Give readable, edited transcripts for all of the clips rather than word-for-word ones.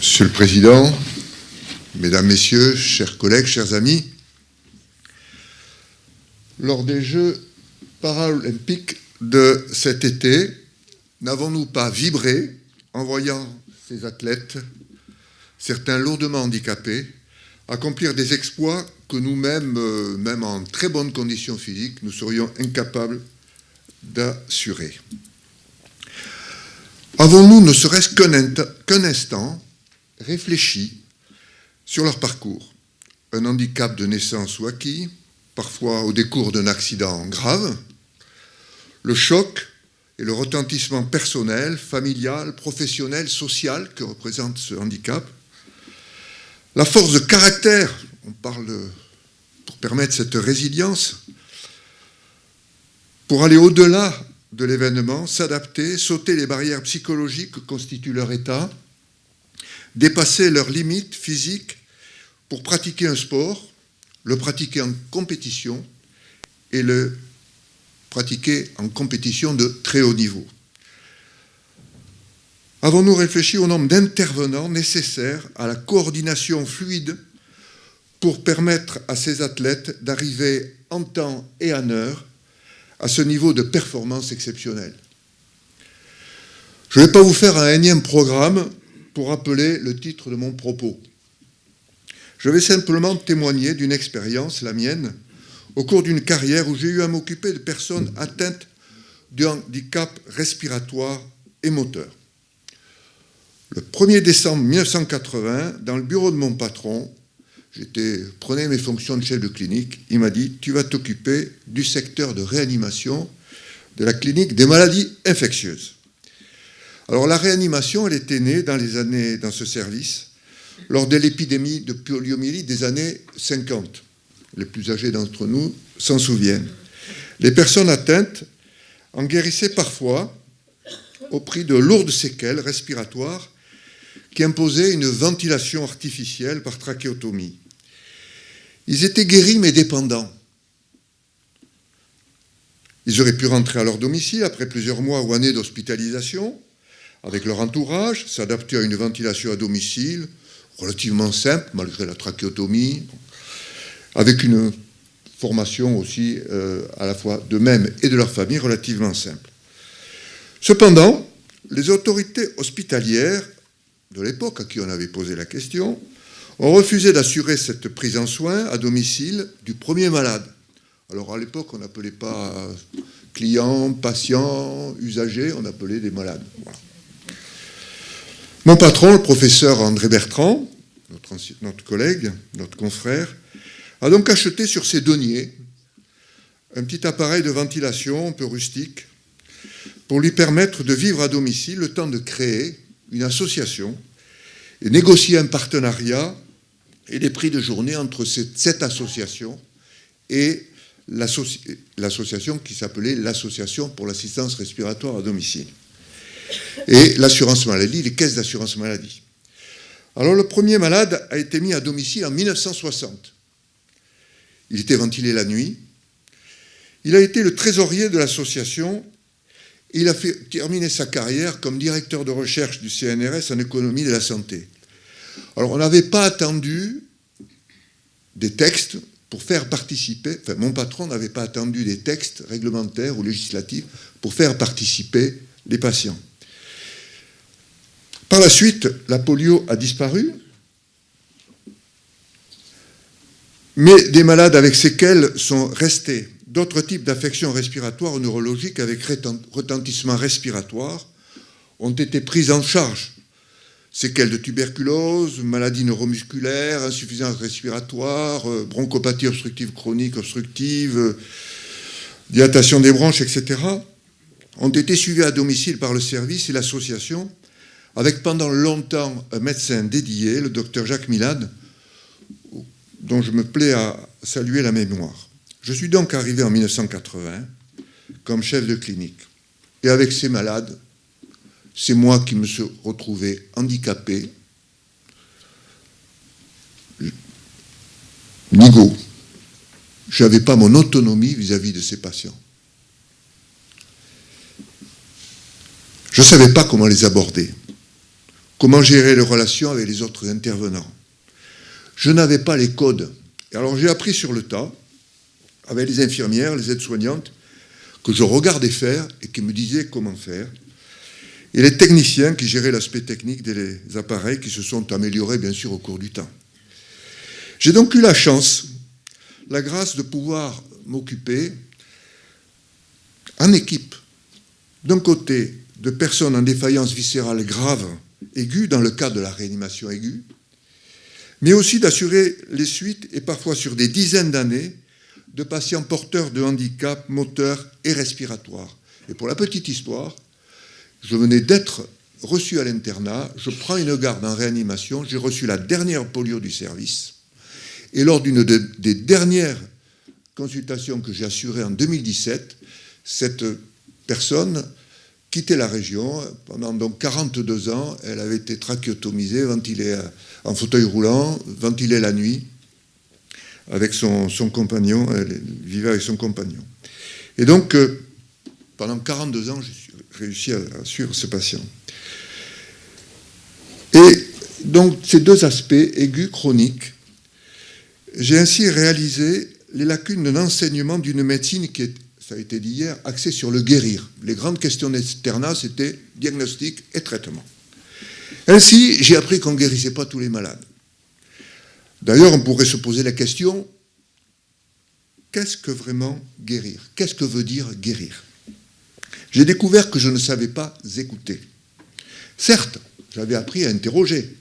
Monsieur le Président, Mesdames, Messieurs, chers collègues, chers amis, lors des Jeux paralympiques de cet été, n'avons-nous pas vibré en voyant ces athlètes, certains lourdement handicapés, accomplir des exploits que nous-mêmes, même en très bonnes conditions physiques, nous serions incapables d'assurer? Avons-nous, ne serait-ce qu'un instant, réfléchi sur leur parcours? Un handicap de naissance ou acquis, parfois au décours d'un accident grave, le choc et le retentissement personnel, familial, professionnel, social que représente ce handicap, la force de caractère, on parle pour permettre cette résilience, pour aller au-delà de l'événement, s'adapter, sauter les barrières psychologiques que constitue leur état, dépasser leurs limites physiques pour pratiquer un sport, le pratiquer en compétition et le pratiquer en compétition de très haut niveau. Avons-nous réfléchi au nombre d'intervenants nécessaires à la coordination fluide pour permettre à ces athlètes d'arriver en temps et en heure à ce niveau de performance exceptionnel? Je ne vais pas vous faire un énième programme pour rappeler le titre de mon propos. Je vais simplement témoigner d'une expérience, la mienne, au cours d'une carrière où j'ai eu à m'occuper de personnes atteintes de handicap respiratoire et moteur. Le 1er décembre 1980, dans le bureau de mon patron, prenais mes fonctions de chef de clinique, il m'a dit « Tu vas t'occuper du secteur de réanimation de la clinique des maladies infectieuses ». Alors la réanimation, elle était née dans ce service lors de l'épidémie de poliomyélite des années 50. Les plus âgés d'entre nous s'en souviennent. Les personnes atteintes en guérissaient parfois au prix de lourdes séquelles respiratoires qui imposaient une ventilation artificielle par trachéotomie. Ils étaient guéris mais dépendants. Ils auraient pu rentrer à leur domicile après plusieurs mois ou années d'hospitalisation avec leur entourage, s'adapter à une ventilation à domicile relativement simple malgré la trachéotomie, avec une formation aussi à la fois d'eux-mêmes et de leur famille relativement simple. Cependant, les autorités hospitalières de l'époque à qui on avait posé la question ont refusé d'assurer cette prise en soin à domicile du premier malade. Alors à l'époque, on n'appelait pas clients, patients, usagers, on appelait des malades. Voilà. Mon patron, le professeur André Bertrand, notre collègue, notre confrère, a donc acheté sur ses deniers un petit appareil de ventilation un peu rustique pour lui permettre de vivre à domicile le temps de créer une association et négocier un partenariat et des prix de journée entre cette association et l'association qui s'appelait l'Association pour l'assistance respiratoire à domicile et l'assurance maladie, les caisses d'assurance maladie. Alors le premier malade a été mis à domicile en 1960. Il était ventilé la nuit. Il a été le trésorier de l'association et il a terminé sa carrière comme directeur de recherche du CNRS en économie de la santé. Alors on n'avait pas attendu des textes pour faire participer, enfin mon patron n'avait pas attendu des textes réglementaires ou législatifs pour faire participer les patients. Par la suite, la polio a disparu, mais des malades avec séquelles sont restés. D'autres types d'affections respiratoires ou neurologiques avec retentissement respiratoire ont été prises en charge. Séquelles de tuberculose, maladies neuromusculaires, insuffisance respiratoire, bronchopathie obstructive chronique obstructive, dilatation des bronches, etc., ont été suivies à domicile par le service et l'association, avec pendant longtemps un médecin dédié, le docteur Jacques Milade, dont je me plais à saluer la mémoire. Je suis donc arrivé en 1980 comme chef de clinique. Et avec ces malades, c'est moi qui me suis retrouvé handicapé, nigo. Je n'avais pas mon autonomie vis-à-vis de ces patients. Je ne savais pas comment les aborder. comment gérer les relations avec les autres intervenants. Je n'avais pas les codes. Et alors j'ai appris sur le tas, avec les infirmières, les aides-soignantes, que je regardais faire et qui me disaient comment faire. Et les techniciens qui géraient l'aspect technique des appareils qui se sont améliorés, bien sûr, au cours du temps. J'ai donc eu la chance, la grâce de pouvoir m'occuper en équipe, d'un côté, de personnes en défaillance viscérale grave, aiguë, dans le cadre de la réanimation aiguë, mais aussi d'assurer les suites, et parfois sur des dizaines d'années, de patients porteurs de handicap moteur et respiratoire. Et pour la petite histoire, je venais d'être reçu à l'internat, je prends une garde en réanimation, j'ai reçu la dernière polio du service, et lors d'une des dernières consultations que j'ai assurées en 2017, cette personne quittait la région. Pendant donc 42 ans, elle avait été trachéotomisée, ventilée en fauteuil roulant, ventilée la nuit, avec son compagnon, elle vivait avec son compagnon. Et donc, pendant 42 ans, j'ai réussi à suivre ce patient. Et donc, ces deux aspects, aigus, chroniques, j'ai ainsi réalisé les lacunes de l'enseignement d'une médecine qui est, ça a été dit hier, axée sur le guérir. Les grandes questions d'externat, c'était diagnostic et traitement. Ainsi, j'ai appris qu'on ne guérissait pas tous les malades. D'ailleurs, on pourrait se poser la question, qu'est-ce que vraiment guérir? Qu'est-ce que veut dire guérir? J'ai découvert que je ne savais pas écouter. Certes, j'avais appris à interroger,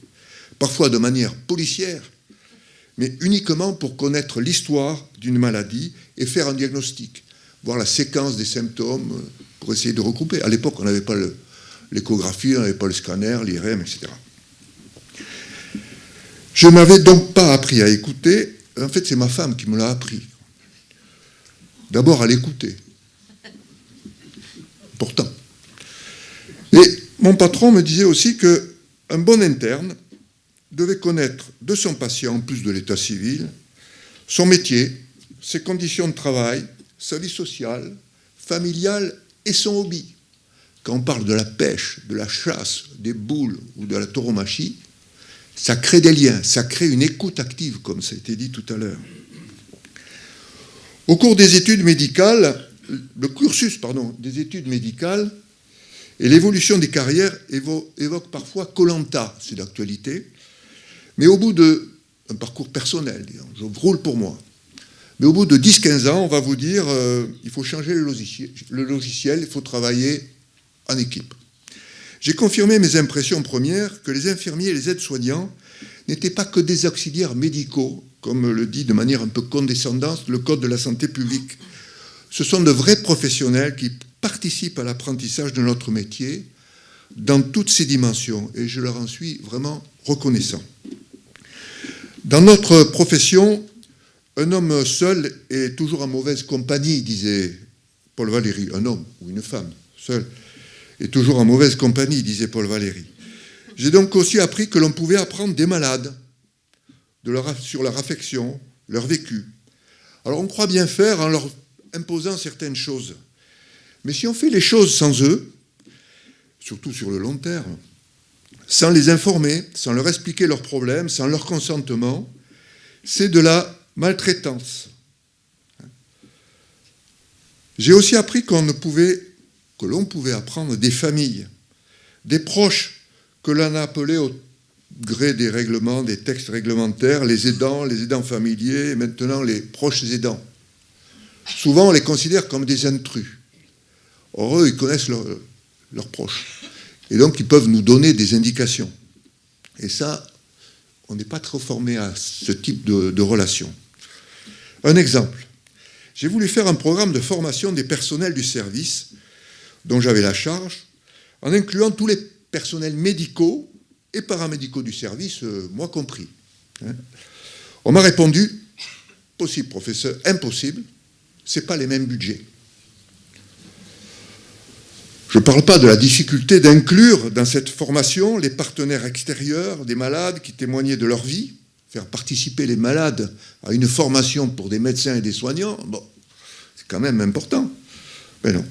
parfois de manière policière, mais uniquement pour connaître l'histoire d'une maladie et faire un diagnostic, voir la séquence des symptômes pour essayer de recouper. À l'époque, on n'avait pas l'échographie, on n'avait pas le scanner, l'IRM, etc. Je n'avais donc pas appris à écouter. En fait, c'est ma femme qui me l'a appris. D'abord à l'écouter. Pourtant. Et mon patron me disait aussi qu'un bon interne devait connaître de son patient, en plus de l'état civil, son métier, ses conditions de travail, sa vie sociale, familiale et son hobby. Quand on parle de la pêche, de la chasse, des boules ou de la tauromachie, ça crée des liens, ça crée une écoute active, comme ça a été dit tout à l'heure. Au cours des études médicales, le cursus des études médicales et l'évolution des carrières évoquent parfois Koh-Lanta, c'est d'actualité, mais au bout d'un parcours personnel, je roule pour moi, mais au bout de 10-15 ans, on va vous dire il faut changer le logiciel, il faut travailler en équipe. J'ai confirmé mes impressions premières que les infirmiers et les aides-soignants n'étaient pas que des auxiliaires médicaux, comme le dit de manière un peu condescendante le Code de la santé publique. Ce sont de vrais professionnels qui participent à l'apprentissage de notre métier dans toutes ses dimensions, et je leur en suis vraiment reconnaissant. Dans notre profession, un homme seul est toujours en mauvaise compagnie, disait Paul Valéry. Un homme ou une femme seul est toujours en mauvaise compagnie, disait Paul Valéry. J'ai donc aussi appris que l'on pouvait apprendre des malades sur leur affection, leur vécu. Alors on croit bien faire en leur imposant certaines choses. Mais si on fait les choses sans eux, surtout sur le long terme, sans les informer, sans leur expliquer leurs problèmes, sans leur consentement, c'est de la maltraitance. J'ai aussi appris que l'on pouvait apprendre des familles, des proches que l'on a appelés au gré des règlements, des textes réglementaires, les aidants familiers, et maintenant les proches aidants. Souvent, on les considère comme des intrus. Or, eux, ils connaissent leurs proches. Et donc, ils peuvent nous donner des indications. Et ça, on n'est pas trop formé à ce type de relation. Un exemple. J'ai voulu faire un programme de formation des personnels du service dont j'avais la charge, en incluant tous les personnels médicaux et paramédicaux du service, moi compris. On m'a répondu, possible professeur, impossible, ce n'est pas les mêmes budgets. Je ne parle pas de la difficulté d'inclure dans cette formation les partenaires extérieurs des malades qui témoignaient de leur vie, faire participer les malades à une formation pour des médecins et des soignants, bon, c'est quand même important. Mais non.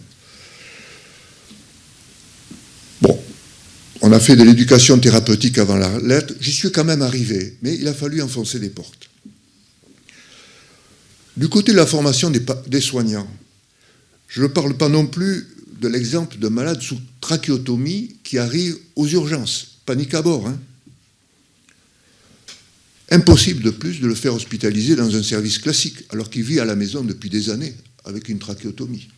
Bon, On a fait de l'éducation thérapeutique avant la lettre. J'y suis quand même arrivé, mais il a fallu enfoncer des portes. Du côté de la formation des soignants, je ne parle pas non plus de l'exemple de malades sous trachéotomie qui arrivent aux urgences. Panique à bord. Hein. Impossible de plus de le faire hospitaliser dans un service classique, alors qu'il vit à la maison depuis des années avec une trachéotomie.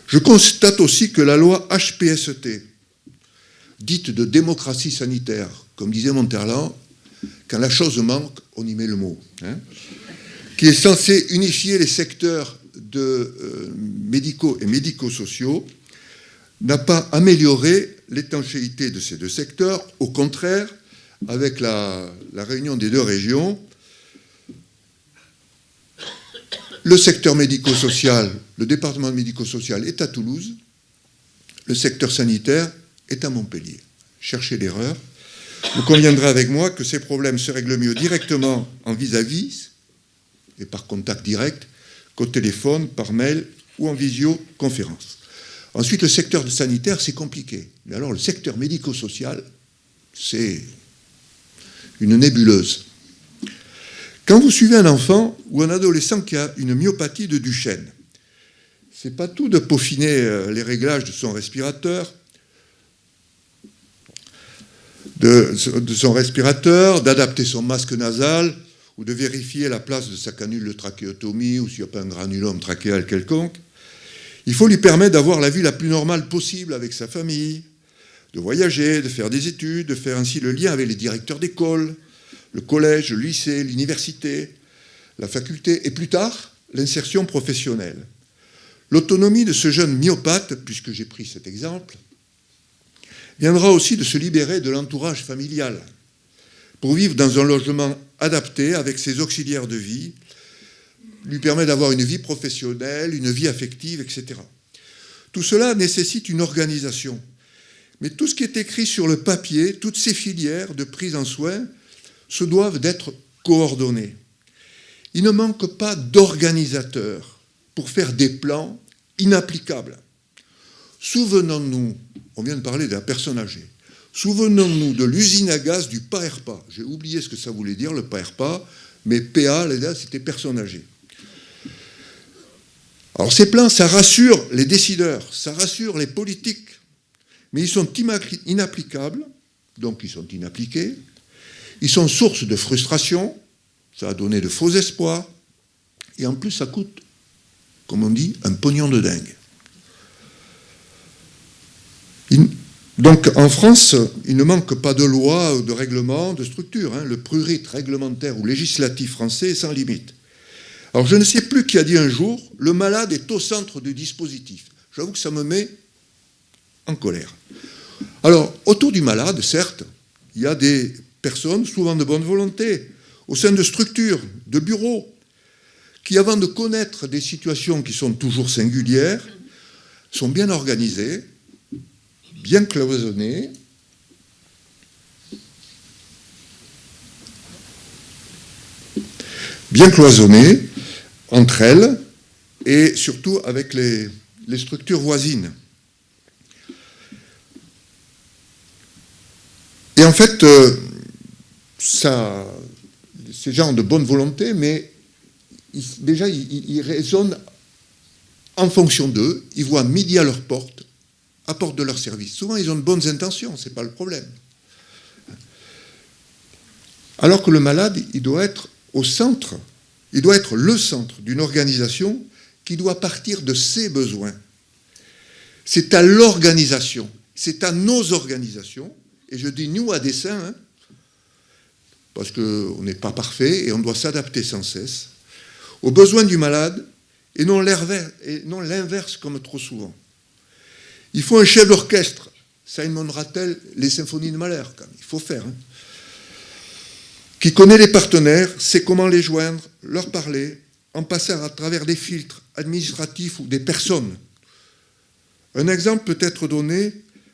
Je constate aussi que la loi HPST, dite de démocratie sanitaire, comme disait Monterland, quand la chose manque, on y met le mot, hein, qui est censée unifier les secteurs médicaux et médico-sociaux, n'a pas amélioré l'étanchéité de ces deux secteurs. Au contraire, avec la réunion des deux régions, le secteur médico-social, le département médico-social est à Toulouse, le secteur sanitaire est à Montpellier. Cherchez l'erreur. Vous conviendrez avec moi que ces problèmes se règlent mieux directement en vis-à-vis et par contact direct qu'au téléphone, par mail ou en visioconférence. Ensuite, le secteur sanitaire, c'est compliqué. Mais alors, le secteur médico-social, c'est une nébuleuse. Quand vous suivez un enfant ou un adolescent qui a une myopathie de Duchenne, c'est pas tout de peaufiner les réglages de son respirateur, d'adapter son masque nasal ou de vérifier la place de sa canule de trachéotomie ou s'il n'y a pas un granulome trachéal quelconque. Il faut lui permettre d'avoir la vie la plus normale possible avec sa famille, de voyager, de faire des études, de faire ainsi le lien avec les directeurs d'école, le collège, le lycée, l'université, la faculté et plus tard, l'insertion professionnelle. L'autonomie de ce jeune myopathe, puisque j'ai pris cet exemple, viendra aussi de se libérer de l'entourage familial pour vivre dans un logement adapté avec ses auxiliaires de vie, lui permet d'avoir une vie professionnelle, une vie affective, etc. Tout cela nécessite une organisation. Mais tout ce qui est écrit sur le papier, toutes ces filières de prise en soin, se doivent d'être coordonnées. Il ne manque pas d'organisateurs pour faire des plans inapplicables. Souvenons-nous, on vient de parler de la personne âgée, souvenons-nous de l'usine à gaz du PAERPA. J'ai oublié ce que ça voulait dire, le PAERPA, mais PA, c'était personne âgée. Alors ces plans, ça rassure les décideurs, ça rassure les politiques, mais ils sont inapplicables, donc ils sont inappliqués, ils sont source de frustration, ça a donné de faux espoirs, et en plus ça coûte, comme on dit, un pognon de dingue. Donc en France, il ne manque pas de loi, de règlement, de structure. Hein. Le prurit réglementaire ou législatif français est sans limite. Alors je ne sais plus qui a dit un jour, le malade est au centre du dispositif. J'avoue que ça me met en colère. Alors, autour du malade, certes, il y a des personnes, souvent de bonne volonté, au sein de structures, de bureaux, qui, avant de connaître des situations qui sont toujours singulières, sont bien organisées, bien cloisonnées, entre elles, et surtout avec les structures voisines. Et en fait, ces gens ont de bonne volonté, mais déjà, ils raisonnent en fonction d'eux, ils voient midi à leur porte, apportent de leur service. Souvent, ils ont de bonnes intentions, ce n'est pas le problème. Alors que le malade, il doit être au centre, il doit être le centre d'une organisation qui doit partir de ses besoins. C'est à l'organisation, c'est à nos organisations, et je dis nous à dessein, hein, parce qu'on n'est pas parfait et on doit s'adapter sans cesse, aux besoins du malade et non l'inverse comme trop souvent. Il faut un chef d'orchestre. Simon Rattle, les symphonies de Mahler, quand même. Il faut faire. Hein. Qui connaît les partenaires, sait comment les joindre, leur parler, en passant à travers des filtres administratifs ou des personnes. Un exemple peut être donné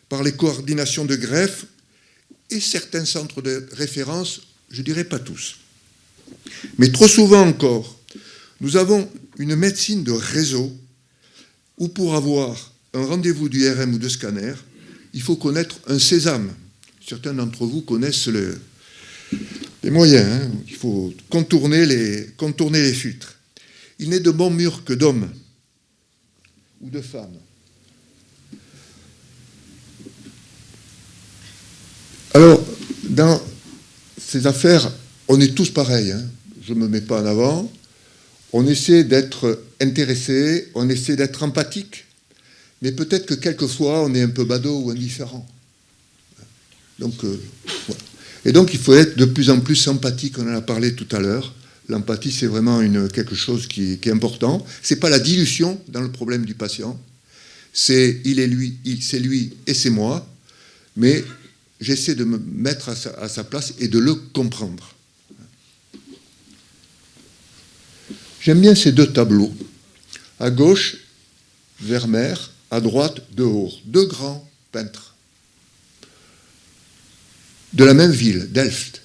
par les coordinations de greffe et certains centres de référence, je ne dirais pas tous. Mais trop souvent encore, nous avons une médecine de réseau où pour avoir un rendez-vous du RM ou de scanner, il faut connaître un sésame. Certains d'entre vous connaissent les moyens. Hein. Il faut contourner les filtres. Il n'est de bon mur que d'hommes ou de femmes. Alors, dans ces affaires, on est tous pareils. Hein. Je ne me mets pas en avant. On essaie d'être intéressé, on essaie d'être empathique, mais peut-être que quelquefois, on est un peu badaud ou indifférent. Donc, voilà. Et donc, il faut être de plus en plus empathique. On en a parlé tout à l'heure. L'empathie, c'est vraiment quelque chose qui est important. Ce n'est pas la dilution dans le problème du patient. C'est il est lui, c'est lui et c'est moi. Mais j'essaie de me mettre à sa place et de le comprendre. J'aime bien ces deux tableaux. À gauche, Vermeer, à droite, De Hoor. Deux grands peintres de la même ville, Delft.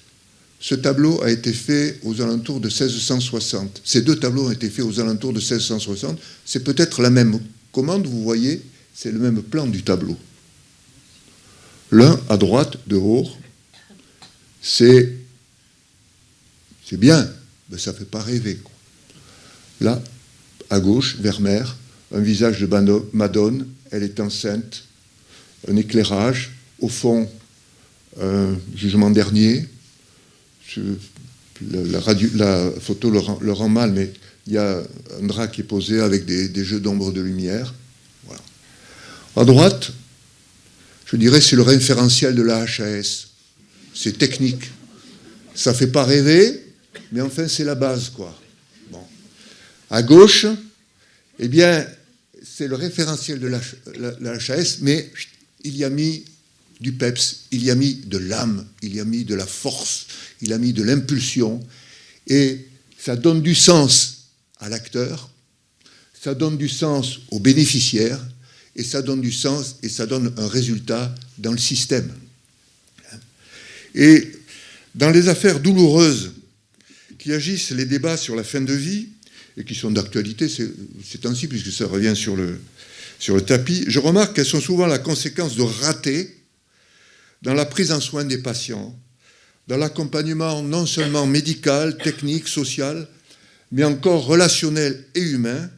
Ce tableau a été fait aux alentours de 1660. Ces deux tableaux ont été faits aux alentours de 1660. C'est peut-être la même commande, vous voyez, c'est le même plan du tableau. L'un à droite, De Hoor, c'est bien, mais ça ne fait pas rêver, quoi. Là, à gauche, Vermeer, un visage de Madone, elle est enceinte, un éclairage, au fond, un jugement dernier. La photo le rend mal, mais il y a un drap qui est posé avec des jeux d'ombre de lumière. Voilà. À droite, je dirais c'est le référentiel de la HAS. C'est technique. Ça ne fait pas rêver, mais enfin c'est la base, quoi. Bon. À gauche, eh bien, c'est le référentiel de la HAS, mais il y a mis du peps, il y a mis de l'âme, il y a mis de la force, il a mis de l'impulsion, et ça donne du sens à l'acteur, ça donne du sens aux bénéficiaires, et ça donne du sens, et ça donne un résultat dans le système. Et dans les affaires douloureuses qui agissent les débats sur la fin de vie, et qui sont d'actualité ces temps-ci, puisque ça revient sur le tapis, je remarque qu'elles sont souvent la conséquence de ratés dans la prise en soin des patients, dans l'accompagnement non seulement médical, technique, social, mais encore relationnel et humain,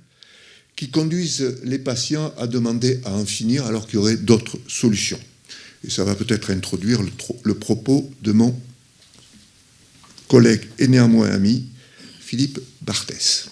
qui conduisent les patients à demander à en finir alors qu'il y aurait d'autres solutions. Et ça va peut-être introduire le propos de mon collègue et néanmoins ami, Philippe Barthès.